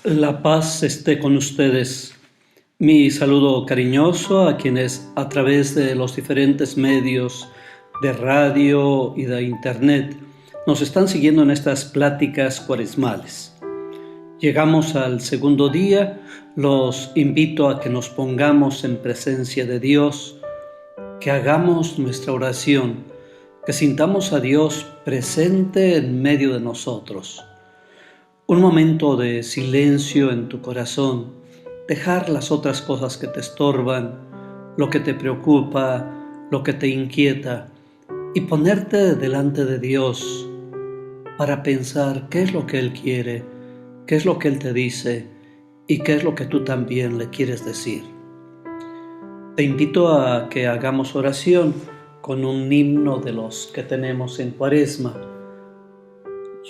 La paz esté con ustedes. Mi saludo cariñoso a quienes a través de los diferentes medios de radio y de internet nos están siguiendo en estas pláticas cuaresmales. Llegamos al segundo día, los invito a que nos pongamos en presencia de Dios, que hagamos nuestra oración, que sintamos a Dios presente en medio de nosotros. Un momento de silencio en tu corazón, dejar las otras cosas que te estorban, lo que te preocupa, lo que te inquieta, y ponerte delante de Dios para pensar qué es lo que Él quiere, qué es lo que Él te dice y qué es lo que tú también le quieres decir. Te invito a que hagamos oración con un himno de los que tenemos en Cuaresma.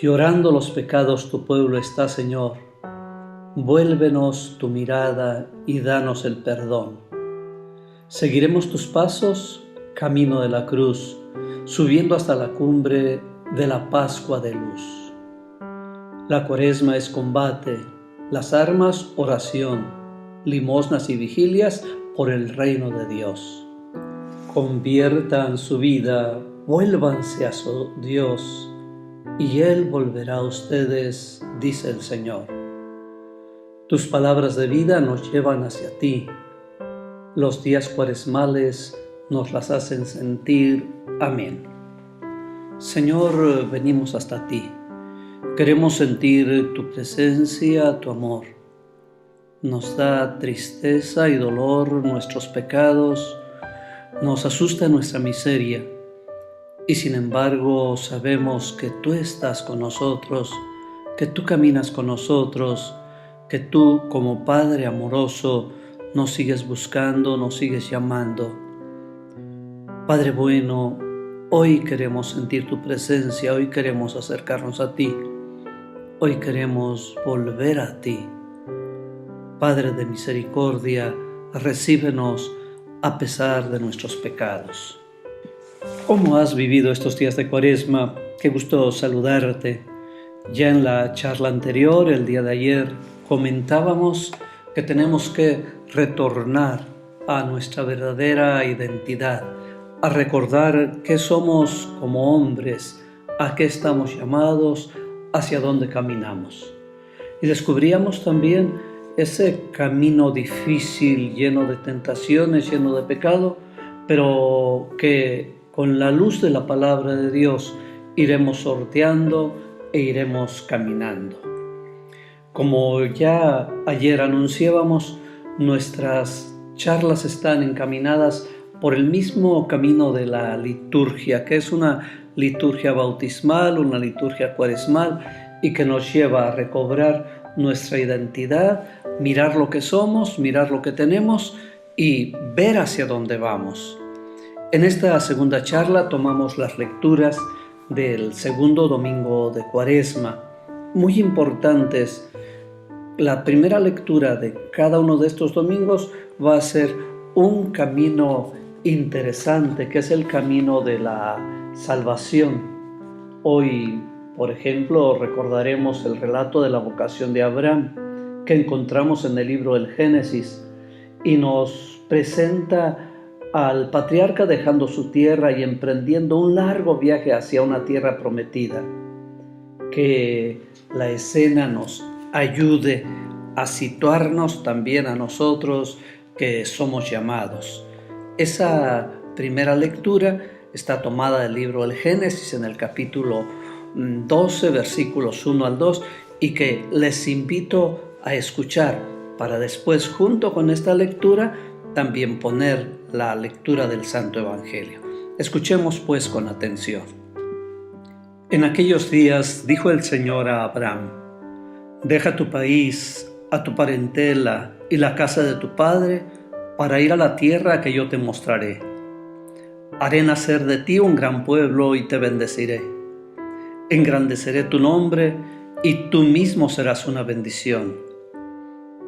Llorando los pecados tu pueblo está, Señor. Vuélvenos tu mirada y danos el perdón. Seguiremos tus pasos, camino de la cruz, subiendo hasta la cumbre de la Pascua de luz. La Cuaresma es combate, las armas oración, limosnas y vigilias por el reino de Dios. Conviertan su vida, vuélvanse a su Dios, y Él volverá a ustedes, dice el Señor. Tus palabras de vida nos llevan hacia ti. Los días cuaresmales nos las hacen sentir. Amén. Señor, venimos hasta ti. Queremos sentir tu presencia, tu amor. Nos da tristeza y dolor nuestros pecados, nos asusta nuestra miseria. Y sin embargo sabemos que tú estás con nosotros, que tú caminas con nosotros, que tú como Padre amoroso nos sigues buscando, nos sigues llamando. Padre bueno, hoy queremos sentir tu presencia, hoy queremos acercarnos a ti, hoy queremos volver a ti. Padre de misericordia, recíbenos a pesar de nuestros pecados. ¿Cómo has vivido estos días de Cuaresma? Qué gusto saludarte. Ya en la charla anterior, el día de ayer, comentábamos que tenemos que retornar a nuestra verdadera identidad, a recordar qué somos como hombres, a qué estamos llamados, hacia dónde caminamos. Y descubríamos también ese camino difícil, lleno de tentaciones, lleno de pecado, pero que con la luz de la palabra de Dios iremos sorteando e iremos caminando. Como ya ayer anunciábamos, nuestras charlas están encaminadas por el mismo camino de la liturgia, que es una liturgia bautismal, una liturgia cuaresmal, y que nos lleva a recobrar nuestra identidad, mirar lo que somos, mirar lo que tenemos y ver hacia dónde vamos. En esta segunda charla tomamos las lecturas del segundo domingo de Cuaresma, muy importantes. La primera lectura de cada uno de estos domingos va a ser un camino interesante, que es el camino de la salvación. Hoy, por ejemplo, recordaremos el relato de la vocación de Abraham, que encontramos en el libro del Génesis, y nos presenta al patriarca dejando su tierra y emprendiendo un largo viaje hacia una tierra prometida. Que la escena nos ayude a situarnos también a nosotros que somos llamados. Esa primera lectura está tomada del libro del Génesis en el capítulo 12, versículos 1 al 2, y que les invito a escuchar para después, junto con esta lectura, también poner la lectura del Santo Evangelio. Escuchemos pues con atención. En aquellos días dijo el Señor a Abraham: deja tu país, a tu parentela y la casa de tu padre para ir a la tierra que yo te mostraré. Haré nacer de ti un gran pueblo y te bendeciré. Engrandeceré tu nombre y tú mismo serás una bendición.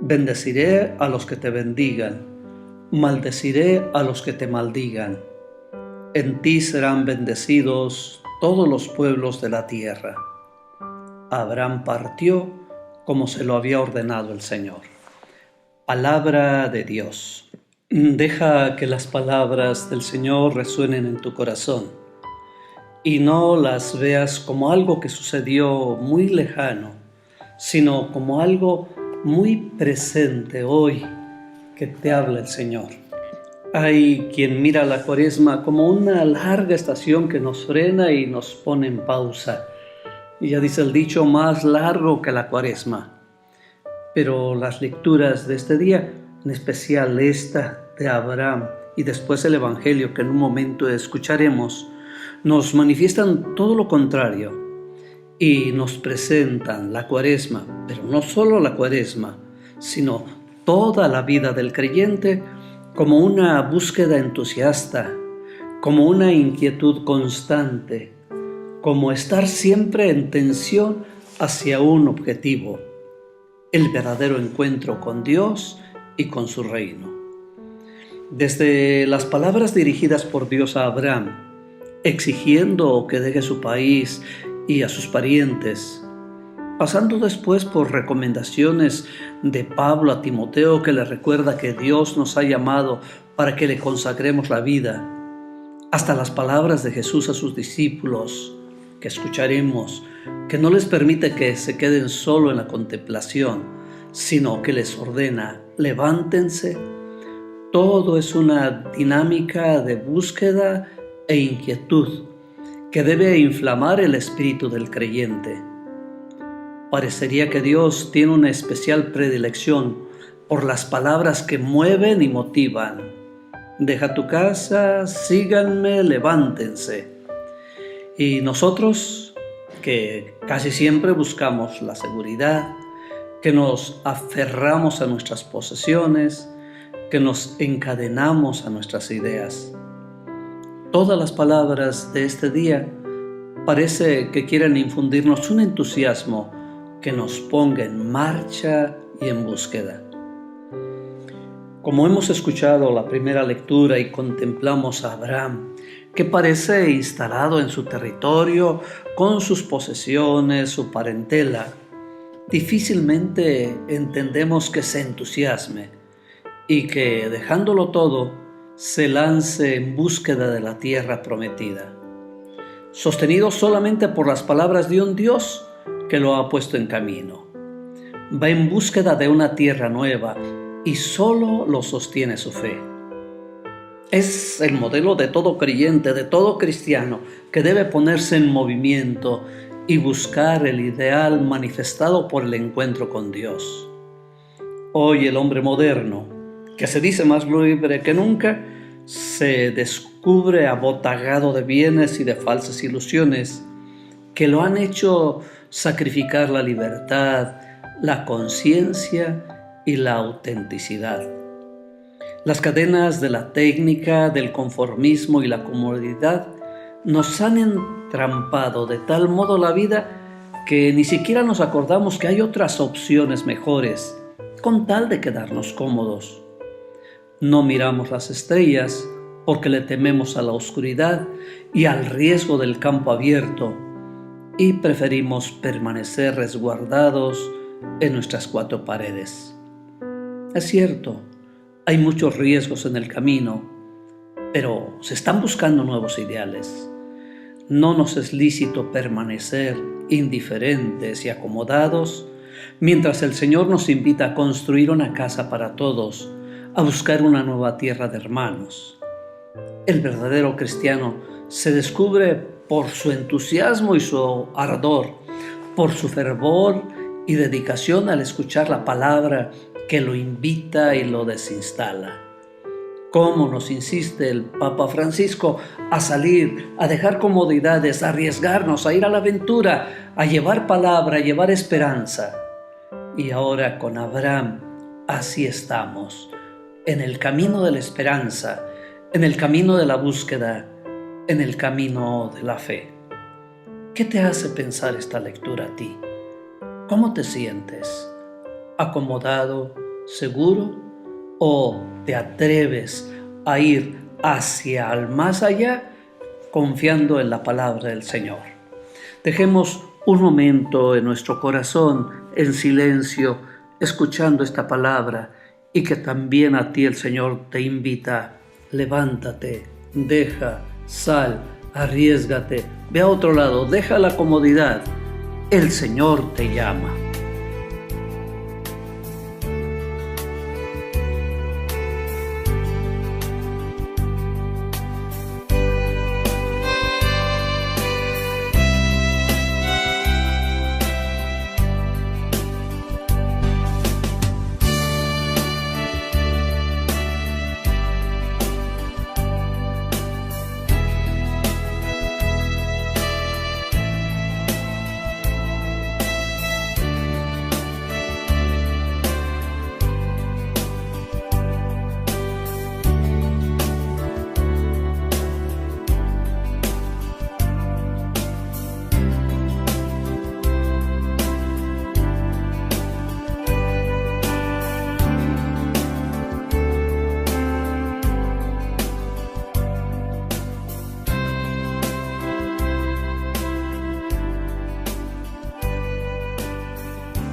Bendeciré a los que te bendigan. Maldeciré a los que te maldigan. En ti serán bendecidos todos los pueblos de la tierra. Abraham partió como se lo había ordenado el Señor. Palabra de Dios. Deja que las palabras del Señor resuenen en tu corazón y no las veas como algo que sucedió muy lejano, sino como algo muy presente hoy que te habla el Señor. Hay quien mira la Cuaresma como una larga estación que nos frena y nos pone en pausa. Y ya dice el dicho, más largo que la Cuaresma. Pero las lecturas de este día, en especial esta de Abraham y después el Evangelio que en un momento escucharemos, nos manifiestan todo lo contrario y nos presentan la Cuaresma, pero no solo la Cuaresma, sino toda la vida del creyente como una búsqueda entusiasta, como una inquietud constante, como estar siempre en tensión hacia un objetivo, el verdadero encuentro con Dios y con su reino. Desde las palabras dirigidas por Dios a Abraham, exigiendo que deje su país y a sus parientes, pasando después por recomendaciones de Pablo a Timoteo que le recuerda que Dios nos ha llamado para que le consagremos la vida, hasta las palabras de Jesús a sus discípulos que escucharemos, que no les permite que se queden solo en la contemplación, sino que les ordena, levántense. Todo es una dinámica de búsqueda e inquietud que debe inflamar el espíritu del creyente. Parecería que Dios tiene una especial predilección por las palabras que mueven y motivan. Deja tu casa, síganme, levántense. Y nosotros, que casi siempre buscamos la seguridad, que nos aferramos a nuestras posesiones, que nos encadenamos a nuestras ideas. Todas las palabras de este día parece que quieren infundirnos un entusiasmo que nos ponga en marcha y en búsqueda. Como hemos escuchado la primera lectura y contemplamos a Abraham, que parece instalado en su territorio, con sus posesiones, su parentela, difícilmente entendemos que se entusiasme y que, dejándolo todo, se lance en búsqueda de la tierra prometida, sostenido solamente por las palabras de un Dios que lo ha puesto en camino. Va en búsqueda de una tierra nueva y solo lo sostiene su fe. Es el modelo de todo creyente, de todo cristiano, que debe ponerse en movimiento y buscar el ideal manifestado por el encuentro con Dios. Hoy el hombre moderno, que se dice más libre que nunca, se descubre abotagado de bienes y de falsas ilusiones que lo han hecho sacrificar la libertad, la conciencia y la autenticidad. Las cadenas de la técnica, del conformismo y la comodidad nos han entrampado de tal modo la vida que ni siquiera nos acordamos que hay otras opciones mejores, con tal de quedarnos cómodos. No miramos las estrellas porque le tememos a la oscuridad y al riesgo del campo abierto, y preferimos permanecer resguardados en nuestras cuatro paredes. Es cierto, hay muchos riesgos en el camino, pero se están buscando nuevos ideales. No nos es lícito permanecer indiferentes y acomodados mientras el Señor nos invita a construir una casa para todos, a buscar una nueva tierra de hermanos. El verdadero cristiano se descubre por su entusiasmo y su ardor, por su fervor y dedicación al escuchar la palabra que lo invita y lo desinstala. Cómo nos insiste el Papa Francisco a salir, a dejar comodidades, a arriesgarnos, a ir a la aventura, a llevar palabra, a llevar esperanza. Y ahora con Abraham, así estamos, en el camino de la esperanza, en el camino de la búsqueda, en el camino de la fe. ¿Qué te hace pensar esta lectura a ti? ¿Cómo te sientes? ¿Acomodado, seguro? ¿O te atreves a ir hacia el más allá confiando en la palabra del Señor? Dejemos un momento en nuestro corazón en silencio, escuchando esta palabra, y que también a ti el Señor te invita: levántate, deja, sal, arriésgate, ve a otro lado, deja la comodidad. El Señor te llama.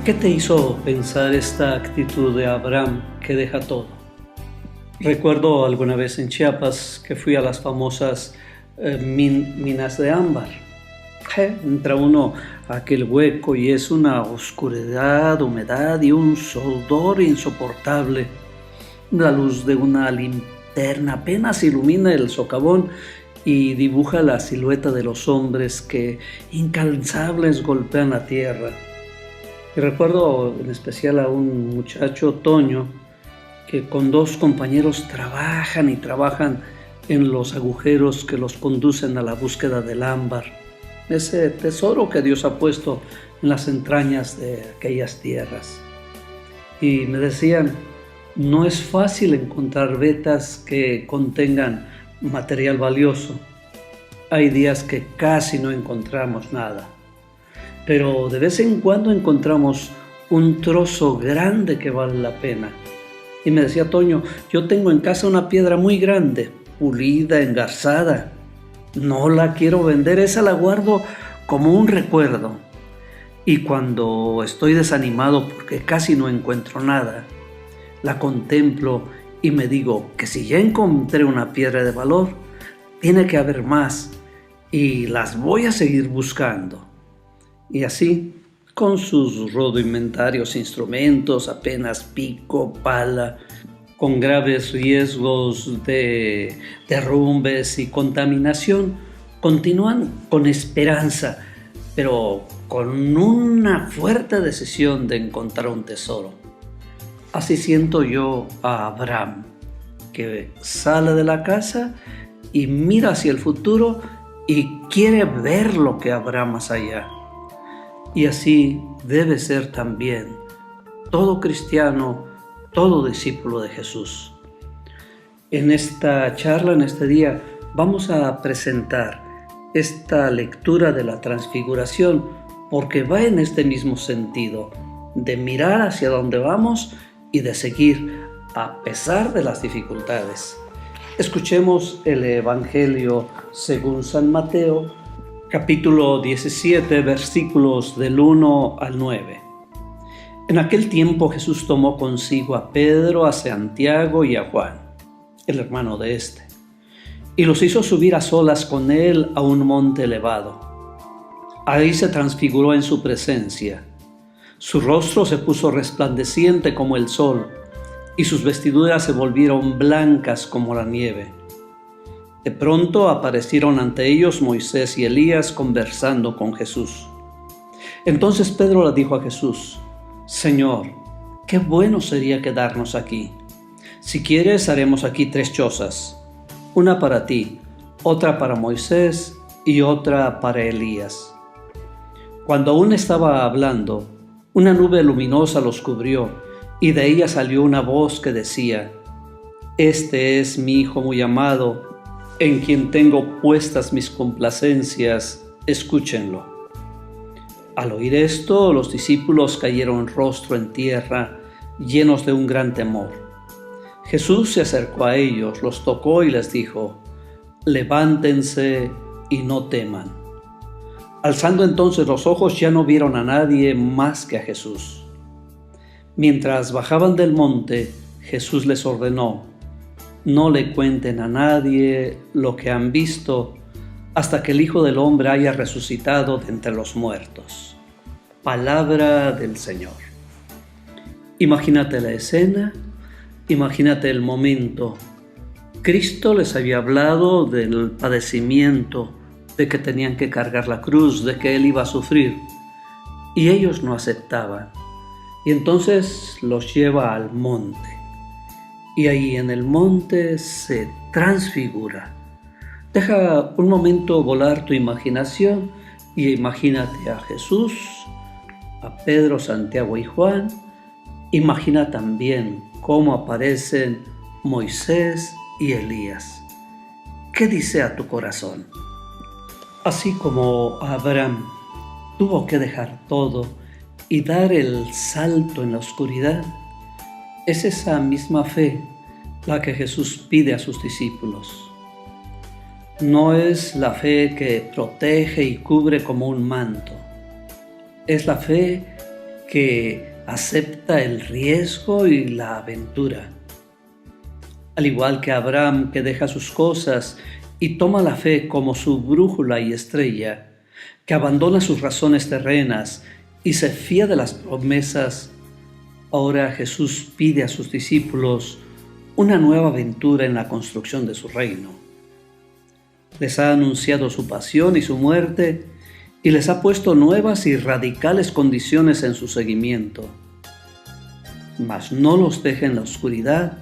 ¿Qué te hizo pensar esta actitud de Abraham que deja todo? Recuerdo alguna vez en Chiapas que fui a las famosas minas de ámbar. Entra uno a aquel hueco y es una oscuridad, humedad y un sudor insoportable. La luz de una linterna apenas ilumina el socavón y dibuja la silueta de los hombres que incansables golpean la tierra. Y recuerdo en especial a un muchacho, Toño, que con dos compañeros trabajan en los agujeros que los conducen a la búsqueda del ámbar, ese tesoro que Dios ha puesto en las entrañas de aquellas tierras. Y me decían, no es fácil encontrar vetas que contengan material valioso. Hay días que casi no encontramos nada. Pero de vez en cuando encontramos un trozo grande que vale la pena. Y me decía Toño, yo tengo en casa una piedra muy grande, pulida, engarzada. No la quiero vender, esa la guardo como un recuerdo. Y cuando estoy desanimado porque casi no encuentro nada, la contemplo y me digo que si ya encontré una piedra de valor, tiene que haber más y las voy a seguir buscando. Y así, con sus rudimentarios instrumentos, apenas pico, pala, con graves riesgos de derrumbes y contaminación, continúan con esperanza, pero con una fuerte decisión de encontrar un tesoro. Así siento yo a Abraham, que sale de la casa y mira hacia el futuro y quiere ver lo que habrá más allá. Y así debe ser también todo cristiano, todo discípulo de Jesús. En esta charla, en este día, vamos a presentar esta lectura de la Transfiguración porque va en este mismo sentido, de mirar hacia dónde vamos y de seguir a pesar de las dificultades. Escuchemos el Evangelio según San Mateo, capítulo 17, versículos del 1 al 9. En aquel tiempo Jesús tomó consigo a Pedro, a Santiago y a Juan, el hermano de éste, y los hizo subir a solas con él a un monte elevado. Ahí se transfiguró en su presencia. Su rostro se puso resplandeciente como el sol, y sus vestiduras se volvieron blancas como la nieve. De pronto aparecieron ante ellos Moisés y Elías conversando con Jesús. Entonces Pedro le dijo a Jesús, Señor, qué bueno sería quedarnos aquí. Si quieres, haremos aquí 3 chozas, una para ti, otra para Moisés y otra para Elías. Cuando aún estaba hablando, una nube luminosa los cubrió y de ella salió una voz que decía, Este es mi Hijo muy amado, en quien tengo puestas mis complacencias, escúchenlo. Al oír esto, los discípulos cayeron rostro en tierra, llenos de un gran temor. Jesús se acercó a ellos, los tocó y les dijo, levántense y no teman. Alzando entonces los ojos ya no vieron a nadie más que a Jesús. Mientras bajaban del monte, Jesús les ordenó: no le cuenten a nadie lo que han visto hasta que el Hijo del Hombre haya resucitado de entre los muertos. Palabra del Señor. Imagínate la escena, imagínate el momento. Cristo les había hablado del padecimiento, de que tenían que cargar la cruz, de que Él iba a sufrir, y ellos no aceptaban. Y entonces los lleva al monte, y ahí en el monte se transfigura. Deja un momento volar tu imaginación y imagínate a Jesús, a Pedro, Santiago y Juan. Imagina también cómo aparecen Moisés y Elías. ¿Qué dice a tu corazón? Así como Abraham tuvo que dejar todo y dar el salto en la oscuridad, es esa misma fe la que Jesús pide a sus discípulos. No es la fe que protege y cubre como un manto. Es la fe que acepta el riesgo y la aventura. Al igual que Abraham, que deja sus cosas y toma la fe como su brújula y estrella, que abandona sus razones terrenas y se fía de las promesas, ahora Jesús pide a sus discípulos una nueva aventura en la construcción de su reino. Les ha anunciado su pasión y su muerte y les ha puesto nuevas y radicales condiciones en su seguimiento. Mas no los deja en la oscuridad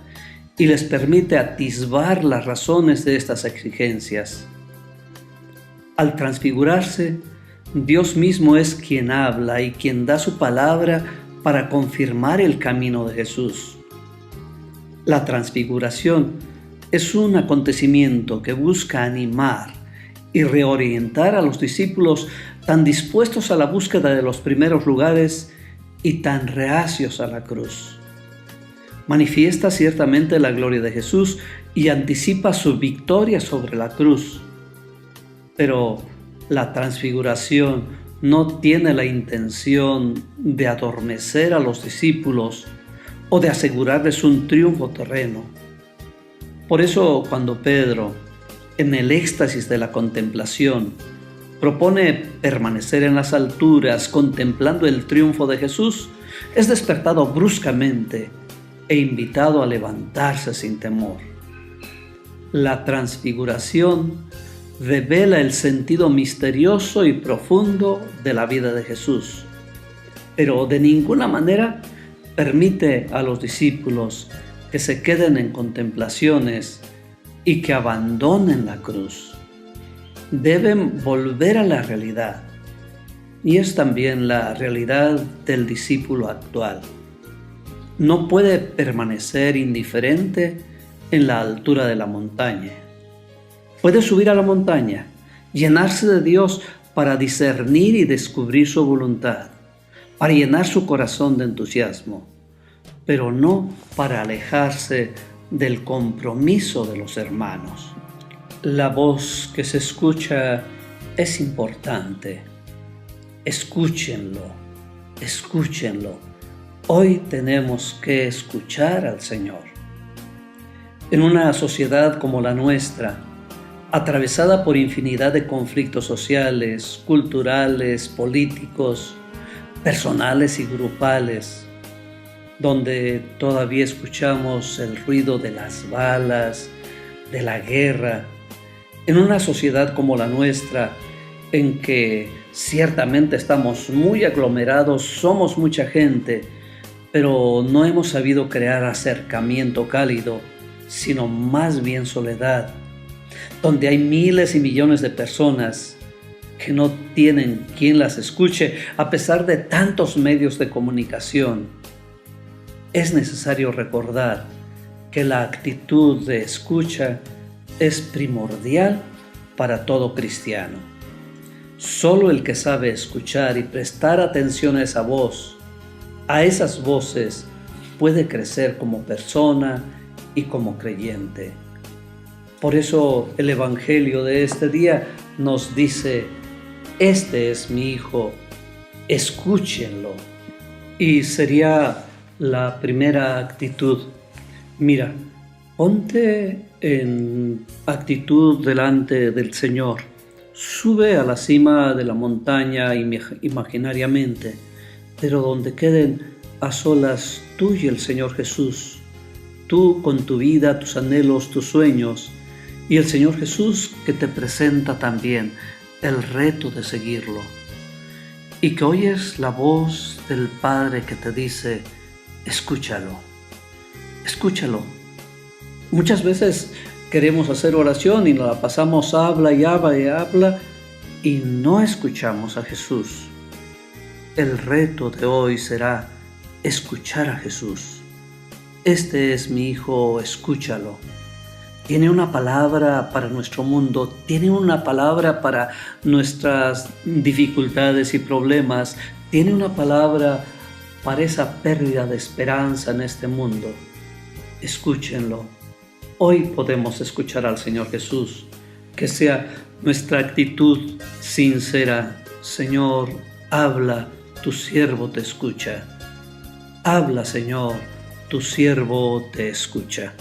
y les permite atisbar las razones de estas exigencias. Al transfigurarse, Dios mismo es quien habla y quien da su palabra para confirmar el camino de Jesús. La transfiguración es un acontecimiento que busca animar y reorientar a los discípulos tan dispuestos a la búsqueda de los primeros lugares y tan reacios a la cruz. Manifiesta ciertamente la gloria de Jesús y anticipa su victoria sobre la cruz. Pero la transfiguración no tiene la intención de adormecer a los discípulos o de asegurarles un triunfo terreno. Por eso, cuando Pedro, en el éxtasis de la contemplación, propone permanecer en las alturas contemplando el triunfo de Jesús, es despertado bruscamente e invitado a levantarse sin temor. La transfiguración revela el sentido misterioso y profundo de la vida de Jesús, pero de ninguna manera permite a los discípulos que se queden en contemplaciones y que abandonen la cruz. Deben volver a la realidad, y es también la realidad del discípulo actual. No puede permanecer indiferente en la altura de la montaña. Puede subir a la montaña, llenarse de Dios para discernir y descubrir su voluntad, para llenar su corazón de entusiasmo, pero no para alejarse del compromiso de los hermanos. La voz que se escucha es importante. Escúchenlo, escúchenlo. Hoy tenemos que escuchar al Señor. En una sociedad como la nuestra, atravesada por infinidad de conflictos sociales, culturales, políticos, personales y grupales, donde todavía escuchamos el ruido de las balas, de la guerra, en una sociedad como la nuestra, en que ciertamente estamos muy aglomerados, somos mucha gente, pero no hemos sabido crear acercamiento cálido, sino más bien soledad, donde hay miles y millones de personas que no tienen quien las escuche a pesar de tantos medios de comunicación. Es necesario recordar que la actitud de escucha es primordial para todo cristiano. Solo el que sabe escuchar y prestar atención a esa voz, a esas voces, puede crecer como persona y como creyente. Por eso el Evangelio de este día nos dice: este es mi hijo, escúchenlo. Y sería la primera actitud. Mira, ponte en actitud delante del Señor. Sube a la cima de la montaña imaginariamente, pero donde queden a solas tú y el Señor Jesús. Tú con tu vida, tus anhelos, tus sueños, y el Señor Jesús que te presenta también el reto de seguirlo. Y que oyes la voz del Padre que te dice, escúchalo, escúchalo. Muchas veces queremos hacer oración y nos la pasamos habla y habla y habla y no escuchamos a Jesús. El reto de hoy será escuchar a Jesús. Este es mi hijo, escúchalo. Tiene una palabra para nuestro mundo, tiene una palabra para nuestras dificultades y problemas, tiene una palabra para esa pérdida de esperanza en este mundo. Escúchenlo. Hoy podemos escuchar al Señor Jesús. Que sea nuestra actitud sincera. Señor, habla, tu siervo te escucha. Habla, Señor, tu siervo te escucha.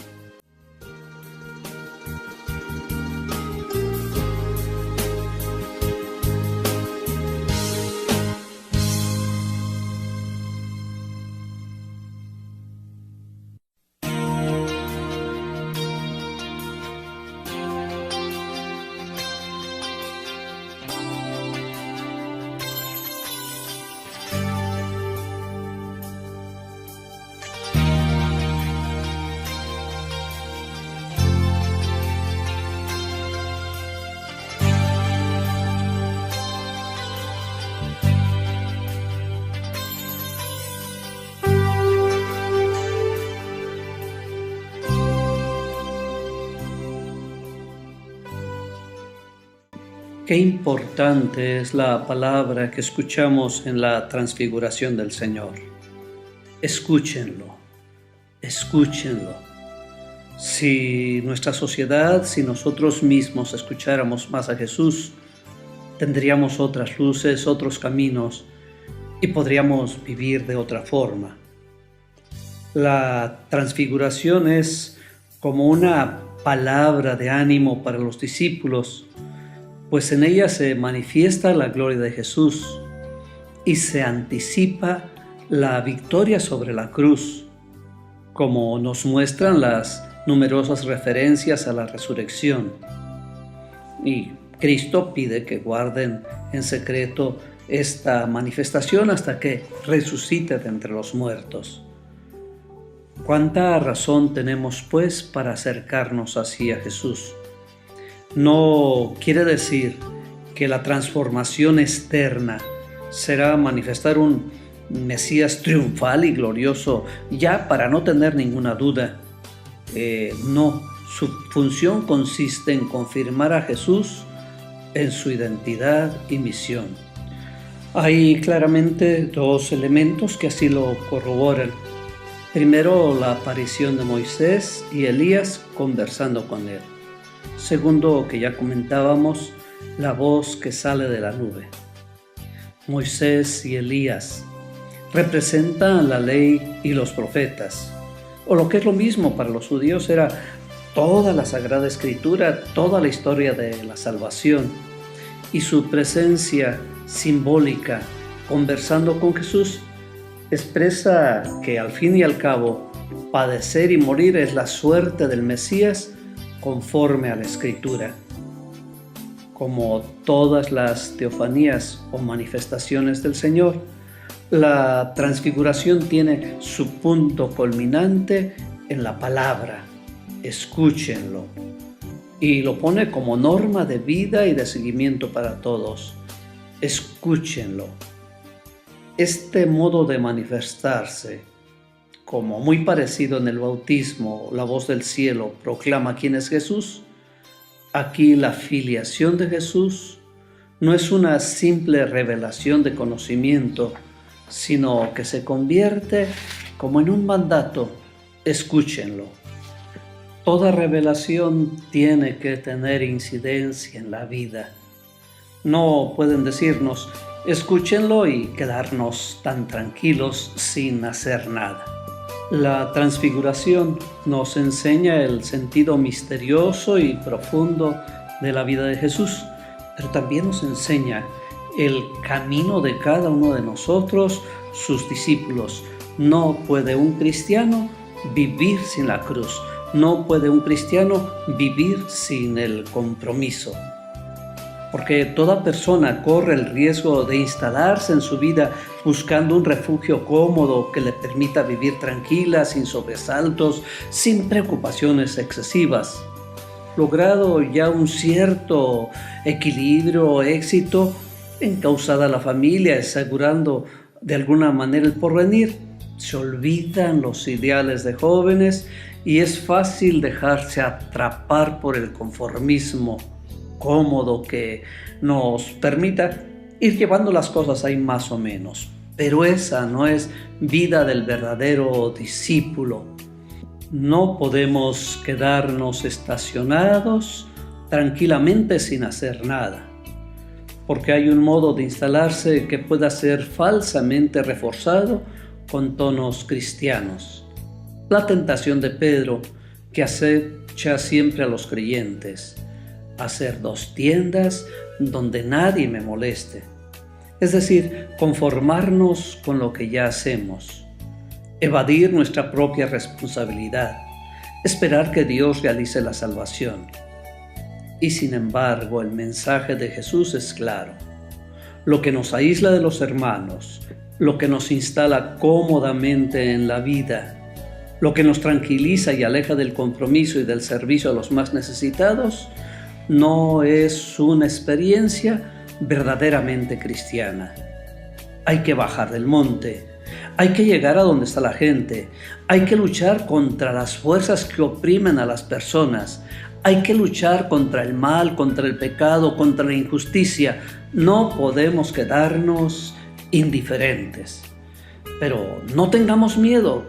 Qué importante es la palabra que escuchamos en la transfiguración del Señor. Escúchenlo, escúchenlo. Si nuestra sociedad, si nosotros mismos escucháramos más a Jesús, tendríamos otras luces, otros caminos y podríamos vivir de otra forma. La transfiguración es como una palabra de ánimo para los discípulos, pues en ella se manifiesta la gloria de Jesús y se anticipa la victoria sobre la cruz, como nos muestran las numerosas referencias a la resurrección. Y Cristo pide que guarden en secreto esta manifestación hasta que resucite de entre los muertos. ¿Cuánta razón tenemos, pues, para acercarnos así a Jesús? No quiere decir que la transformación externa será manifestar un Mesías triunfal y glorioso ya para no tener ninguna duda. No, su función consiste en confirmar a Jesús en su identidad y misión. Hay claramente dos elementos que así lo corroboran. Primero, la aparición de Moisés y Elías conversando con él. Segundo, que ya comentábamos, la voz que sale de la nube. Moisés y Elías representan la ley y los profetas, o lo que es lo mismo para los judíos era toda la Sagrada Escritura, toda la historia de la salvación, y su presencia simbólica conversando con Jesús expresa que al fin y al cabo padecer y morir es la suerte del Mesías conforme a la Escritura. Como todas las teofanías o manifestaciones del Señor, la transfiguración tiene su punto culminante en la palabra, escúchenlo, y lo pone como norma de vida y de seguimiento para todos. Escúchenlo. Este modo de manifestarse, como muy parecido en el bautismo, la voz del cielo proclama quién es Jesús, aquí la filiación de Jesús no es una simple revelación de conocimiento, sino que se convierte como en un mandato. Escúchenlo. Toda revelación tiene que tener incidencia en la vida. No pueden decirnos, escúchenlo y quedarnos tan tranquilos sin hacer nada. La transfiguración nos enseña el sentido misterioso y profundo de la vida de Jesús, pero también nos enseña el camino de cada uno de nosotros, sus discípulos. No puede un cristiano vivir sin la cruz, no puede un cristiano vivir sin el compromiso. Porque toda persona corre el riesgo de instalarse en su vida buscando un refugio cómodo que le permita vivir tranquila, sin sobresaltos, sin preocupaciones excesivas. Logrado ya un cierto equilibrio o éxito, encauzada la familia, asegurando de alguna manera el porvenir, se olvidan los ideales de jóvenes y es fácil dejarse atrapar por el conformismo cómodo que nos permita ir llevando las cosas ahí más o menos. Pero esa no es vida del verdadero discípulo. No podemos quedarnos estacionados tranquilamente sin hacer nada, porque hay un modo de instalarse que pueda ser falsamente reforzado con tonos cristianos. La tentación de Pedro, que acecha siempre a los creyentes: hacer 2 tiendas donde nadie me moleste. Es decir, conformarnos con lo que ya hacemos, evadir nuestra propia responsabilidad, esperar que Dios realice la salvación. Y sin embargo, el mensaje de Jesús es claro. Lo que nos aísla de los hermanos, lo que nos instala cómodamente en la vida, lo que nos tranquiliza y aleja del compromiso y del servicio a los más necesitados, no es una experiencia verdaderamente cristiana. Hay que bajar del monte, hay que llegar a donde está la gente, hay que luchar contra las fuerzas que oprimen a las personas, hay que luchar contra el mal, contra el pecado, contra la injusticia. No podemos quedarnos indiferentes. Pero no tengamos miedo,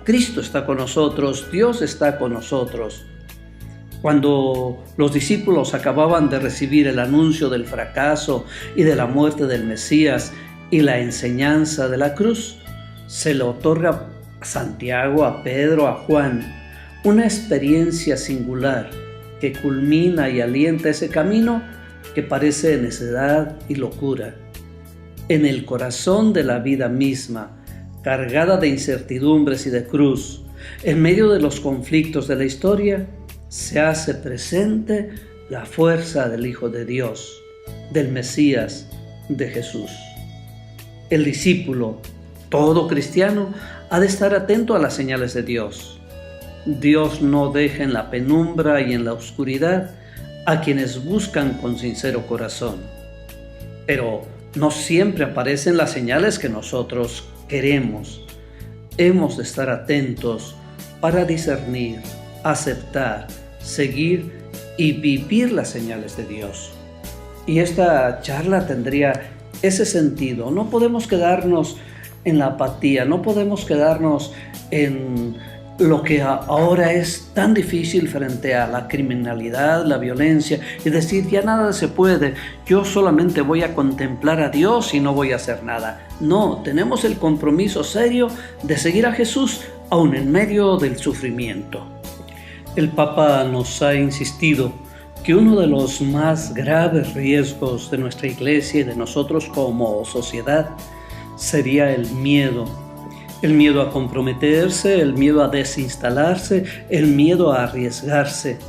Cristo está con nosotros, Dios está con nosotros. Cuando los discípulos acababan de recibir el anuncio del fracaso y de la muerte del Mesías y la enseñanza de la cruz, se le otorga a Santiago, a Pedro, a Juan, una experiencia singular que culmina y alienta ese camino que parece necedad y locura. En el corazón de la vida misma, cargada de incertidumbres y de cruz, en medio de los conflictos de la historia, se hace presente la fuerza del Hijo de Dios, del Mesías, de Jesús. El discípulo, todo cristiano, ha de estar atento a las señales de Dios. Dios no deja en la penumbra y en la oscuridad a quienes buscan con sincero corazón. Pero no siempre aparecen las señales que nosotros queremos. Hemos de estar atentos para discernir, aceptar, seguir y vivir las señales de Dios. Y esta charla tendría ese sentido. No podemos quedarnos en la apatía, no podemos quedarnos en lo que ahora es tan difícil frente a la criminalidad, la violencia, y decir ya nada se puede, yo solamente voy a contemplar a Dios y no voy a hacer nada. No, tenemos el compromiso serio de seguir a Jesús aun en medio del sufrimiento. El Papa nos ha insistido que uno de los más graves riesgos de nuestra Iglesia y de nosotros como sociedad sería el miedo a comprometerse, el miedo a desinstalarse, el miedo a arriesgarse.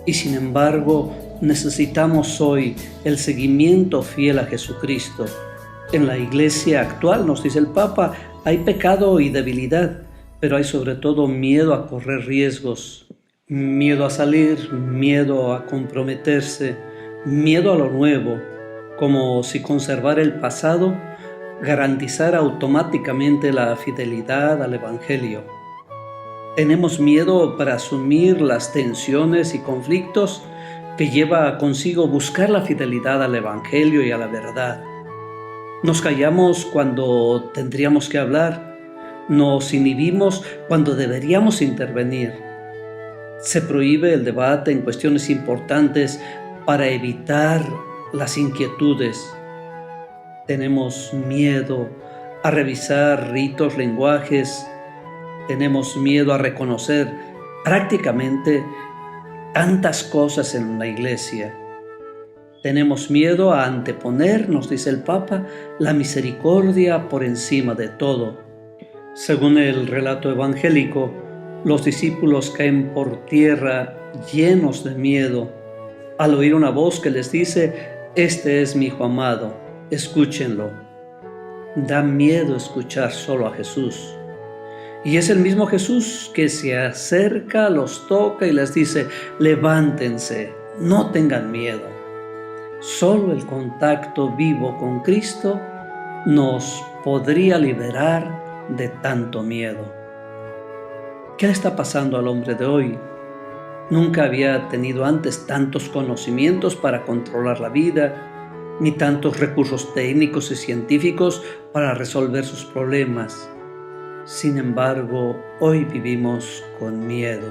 Y sin embargo, necesitamos hoy el seguimiento fiel a Jesucristo. En la Iglesia actual, nos dice el Papa, hay pecado y debilidad, pero hay sobre todo miedo a correr riesgos, miedo a salir, miedo a comprometerse, miedo a lo nuevo, como si conservar el pasado garantizara automáticamente la fidelidad al Evangelio. Tenemos miedo para asumir las tensiones y conflictos que lleva consigo buscar la fidelidad al Evangelio y a la verdad. Nos callamos cuando tendríamos que hablar, nos inhibimos cuando deberíamos intervenir. Se prohíbe el debate en cuestiones importantes para evitar las inquietudes. Tenemos miedo a revisar ritos, lenguajes. Tenemos miedo a reconocer prácticamente tantas cosas en la iglesia. Tenemos miedo a anteponer, nos dice el Papa, la misericordia por encima de todo. Según el relato evangélico, los discípulos caen por tierra llenos de miedo al oír una voz que les dice: "Este es mi Hijo amado, escúchenlo". Da miedo escuchar solo a Jesús. Y es el mismo Jesús que se acerca, los toca y les dice: levántense, no tengan miedo. Solo el contacto vivo con Cristo nos podría liberar de tanto miedo. ¿Qué le está pasando al hombre de hoy? Nunca había tenido antes tantos conocimientos para controlar la vida, ni tantos recursos técnicos y científicos para resolver sus problemas. Sin embargo, hoy vivimos con miedo.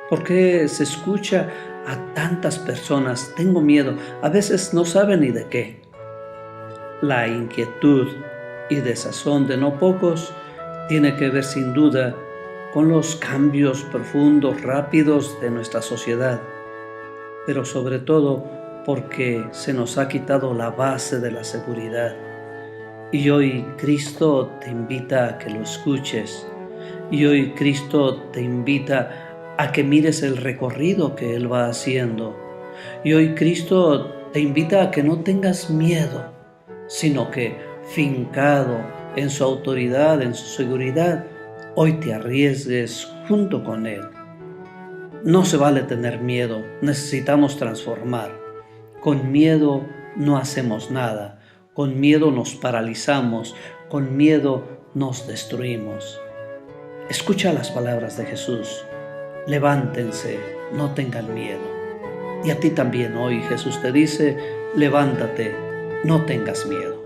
¿Por qué se escucha a tantas personas? Tengo miedo. A veces no saben ni de qué. La inquietud y desazón de no pocos tiene que ver sin duda con los cambios profundos, rápidos de nuestra sociedad, pero sobre todo porque se nos ha quitado la base de la seguridad. Y hoy Cristo te invita a que lo escuches. Y hoy Cristo te invita a que mires el recorrido que Él va haciendo. Y hoy Cristo te invita a que no tengas miedo, sino que, fincado en su autoridad, en su seguridad, hoy te arriesgues junto con Él. No se vale tener miedo, necesitamos transformar. Con miedo no hacemos nada. Con miedo nos paralizamos, con miedo nos destruimos. Escucha las palabras de Jesús. Levántense, no tengan miedo. Y a ti también hoy Jesús te dice: levántate, no tengas miedo.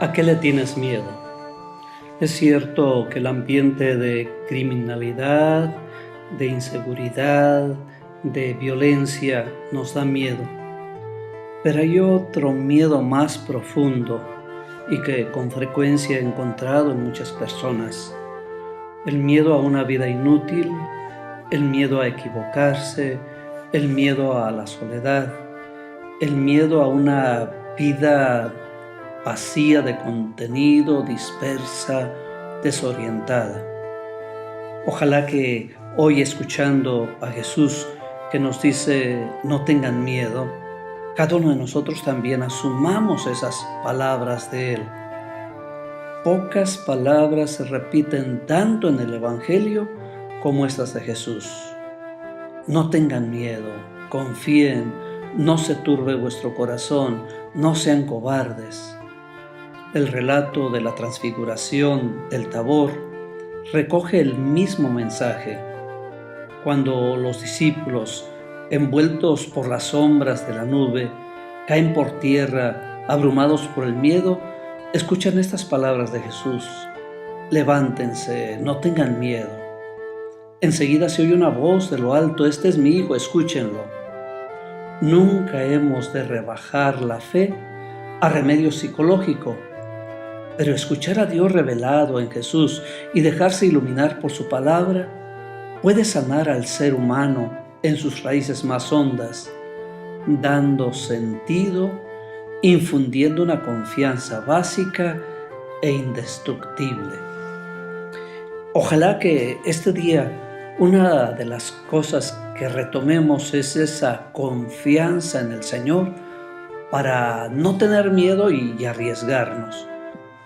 ¿A qué le tienes miedo? Es cierto que el ambiente de criminalidad, de inseguridad, de violencia nos da miedo, pero hay otro miedo más profundo y que con frecuencia he encontrado en muchas personas: el miedo a una vida inútil, el miedo a equivocarse, el miedo a la soledad, el miedo a una vida vacía de contenido, dispersa, desorientada. Ojalá que hoy, escuchando a Jesús que nos dice: no tengan miedo, cada uno de nosotros también asumamos esas palabras de Él. Pocas palabras se repiten tanto en el Evangelio como estas de Jesús. No tengan miedo, confíen, no se turbe vuestro corazón, no sean cobardes. El relato de la transfiguración del Tabor recoge el mismo mensaje. Cuando los discípulos, envueltos por las sombras de la nube, caen por tierra, abrumados por el miedo, escuchan estas palabras de Jesús: levántense, no tengan miedo. Enseguida se oye una voz de lo alto: este es mi Hijo, escúchenlo. Nunca hemos de rebajar la fe a remedio psicológico, pero escuchar a Dios revelado en Jesús y dejarse iluminar por su palabra puede sanar al ser humano en sus raíces más hondas, dando sentido, infundiendo una confianza básica e indestructible. Ojalá que este día una de las cosas que retomemos es esa confianza en el Señor para no tener miedo y arriesgarnos,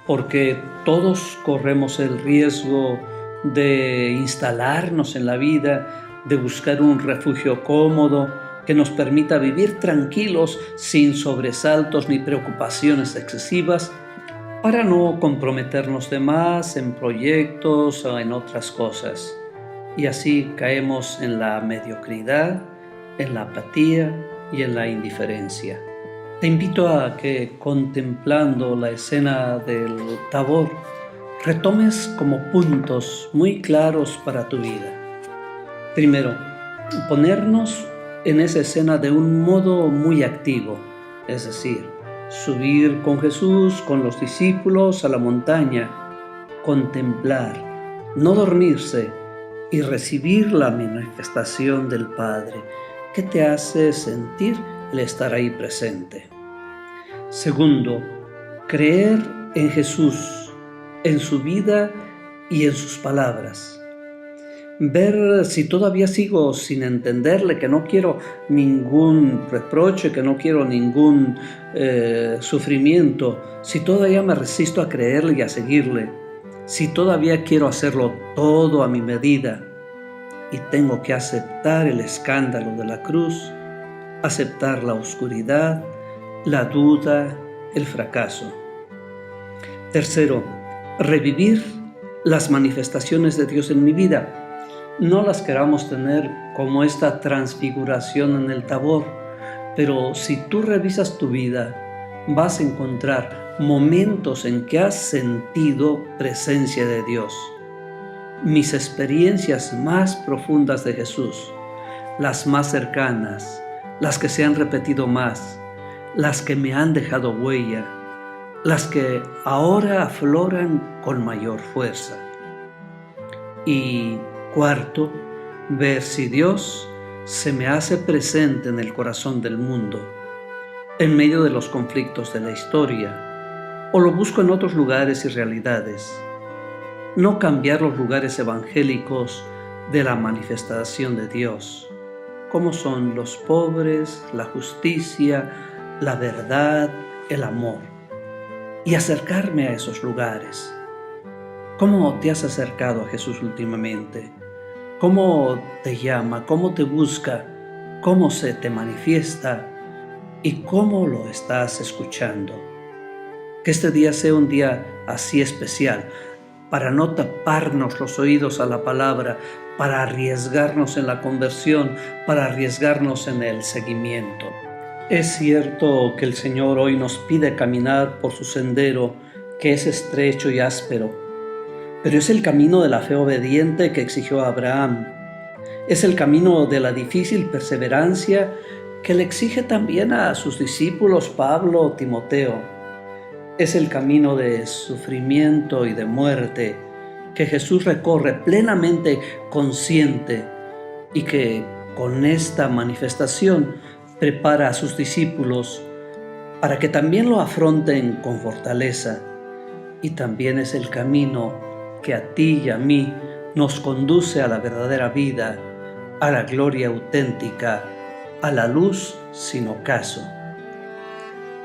porque todos corremos el riesgo de instalarnos en la vida, de buscar un refugio cómodo que nos permita vivir tranquilos sin sobresaltos ni preocupaciones excesivas, para no comprometernos de más en proyectos o en otras cosas. Y así caemos en la mediocridad, en la apatía y en la indiferencia. Te invito a que, contemplando la escena del Tabor, retomes como puntos muy claros para tu vida. Primero, ponernos en esa escena de un modo muy activo, es decir, subir con Jesús, con los discípulos a la montaña, contemplar, no dormirse y recibir la manifestación del Padre que te hace sentir el estar ahí presente. Segundo, creer en Jesús, en su vida y en sus palabras. Ver si todavía sigo sin entenderle, que no quiero ningún reproche, que no quiero ningún sufrimiento, si todavía me resisto a creerle y a seguirle, si todavía quiero hacerlo todo a mi medida y tengo que aceptar el escándalo de la cruz, aceptar la oscuridad, la duda, el fracaso. Tercero, revivir las manifestaciones de Dios en mi vida. No las queramos tener como esta transfiguración en el Tabor, pero si tú revisas tu vida, vas a encontrar momentos en que has sentido presencia de Dios. Mis experiencias más profundas de Jesús, las más cercanas, las que se han repetido más, las que me han dejado huella, las que ahora afloran con mayor fuerza. Y cuarto, ver si Dios se me hace presente en el corazón del mundo, en medio de los conflictos de la historia, o lo busco en otros lugares y realidades. No cambiar los lugares evangélicos de la manifestación de Dios, como son los pobres, la justicia, la verdad, el amor, y acercarme a esos lugares. ¿Cómo te has acercado a Jesús últimamente? ¿Cómo te llama? ¿Cómo te busca? ¿Cómo se te manifiesta? ¿Y cómo lo estás escuchando? Que este día sea un día así especial, para no taparnos los oídos a la palabra, para arriesgarnos en la conversión, para arriesgarnos en el seguimiento. Es cierto que el Señor hoy nos pide caminar por su sendero, que es estrecho y áspero, pero es el camino de la fe obediente que exigió Abraham. Es el camino de la difícil perseverancia que le exige también a sus discípulos Pablo o Timoteo. Es el camino de sufrimiento y de muerte que Jesús recorre plenamente consciente y que con esta manifestación prepara a sus discípulos para que también lo afronten con fortaleza. Y también es el camino que a ti y a mí nos conduce a la verdadera vida, a la gloria auténtica, a la luz sin ocaso.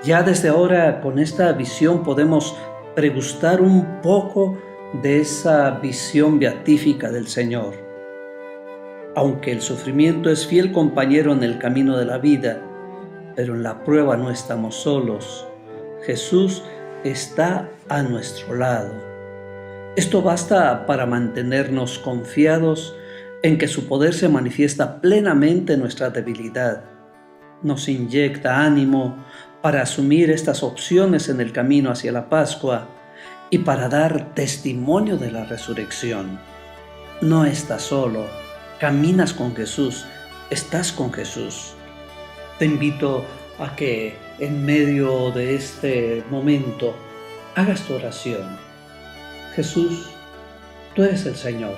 Ya desde ahora con esta visión podemos pregustar un poco de esa visión beatífica del Señor. Aunque el sufrimiento es fiel compañero en el camino de la vida, pero en la prueba no estamos solos. Jesús está a nuestro lado. Esto basta para mantenernos confiados en que su poder se manifiesta plenamente en nuestra debilidad. Nos inyecta ánimo para asumir estas opciones en el camino hacia la Pascua y para dar testimonio de la resurrección. No estás solo, caminas con Jesús, estás con Jesús. Te invito a que en medio de este momento hagas tu oración. Jesús, tú eres el Señor.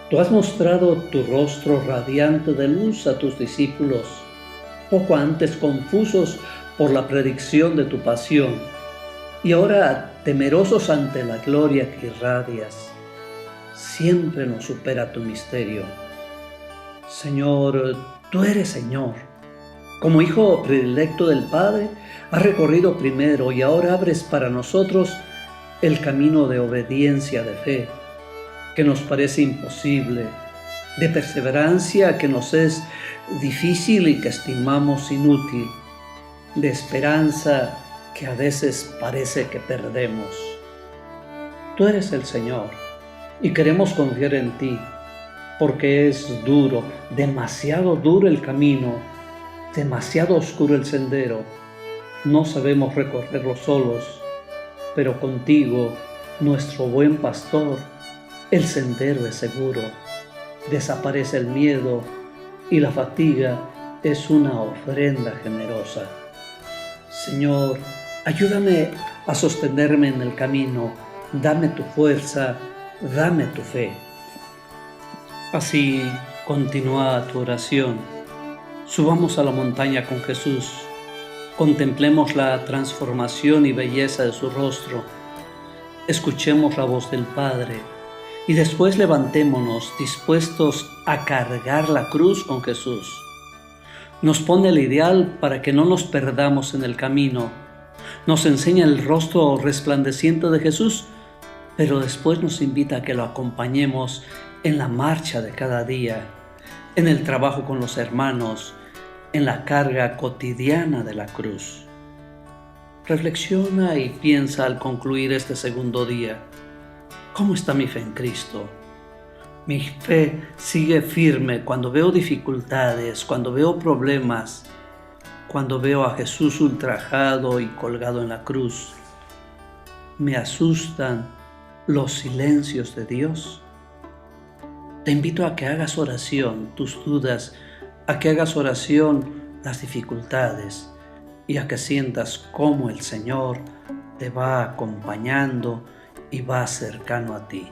Tú has mostrado tu rostro radiante de luz a tus discípulos poco antes confusos por la predicción de tu pasión, y ahora temerosos ante la gloria que irradias. Siempre nos supera tu misterio. Señor, tú eres Señor. Como Hijo predilecto del Padre, has recorrido primero y ahora abres para nosotros el camino de obediencia, de fe, que nos parece imposible, de perseverancia que nos es difícil y que estimamos inútil, de esperanza que a veces parece que perdemos. Tú eres el Señor y queremos confiar en ti, porque es duro, demasiado duro el camino, demasiado oscuro el sendero. No sabemos recorrerlo solos, pero contigo, nuestro buen pastor, el sendero es seguro. Desaparece el miedo y la fatiga es una ofrenda generosa. Señor, ayúdame a sostenerme en el camino, dame tu fuerza, dame tu fe. Así continúa tu oración. Subamos a la montaña con Jesús. Contemplemos la transformación y belleza de su rostro. Escuchemos la voz del Padre y después levantémonos dispuestos a cargar la cruz con Jesús. Nos pone el ideal para que no nos perdamos en el camino. Nos enseña el rostro resplandeciente de Jesús, pero después nos invita a que lo acompañemos en la marcha de cada día, en el trabajo con los hermanos, en la carga cotidiana de la cruz. Reflexiona y piensa al concluir este segundo día: ¿cómo está mi fe en Cristo? Mi fe sigue firme cuando veo dificultades, cuando veo problemas, cuando veo a Jesús ultrajado y colgado en la cruz. Me asustan los silencios de Dios. Te invito a que hagas oración tus dudas, a que hagas oración las dificultades y a que sientas cómo el Señor te va acompañando y va cercano a ti.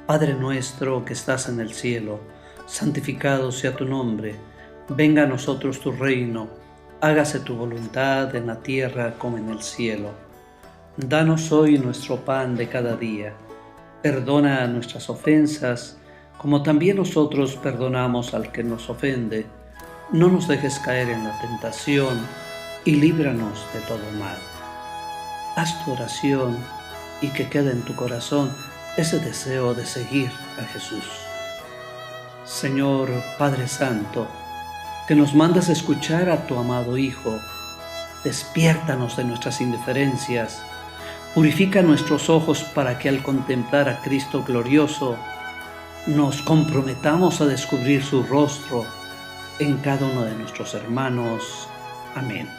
Padre nuestro que estás en el cielo, santificado sea tu nombre. Venga a nosotros tu reino. Hágase tu voluntad en la tierra como en el cielo. Danos hoy nuestro pan de cada día. Perdona nuestras ofensas, como también nosotros perdonamos al que nos ofende. No nos dejes caer en la tentación y líbranos de todo mal. Haz tu oración y que quede en tu corazón ese deseo de seguir a Jesús. Señor Padre Santo, que nos mandas escuchar a tu amado Hijo, despiértanos de nuestras indiferencias, purifica nuestros ojos para que al contemplar a Cristo glorioso, nos comprometamos a descubrir su rostro en cada uno de nuestros hermanos. Amén.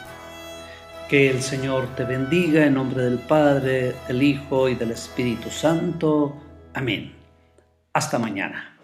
Que el Señor te bendiga en nombre del Padre, del Hijo y del Espíritu Santo. Amén. Hasta mañana.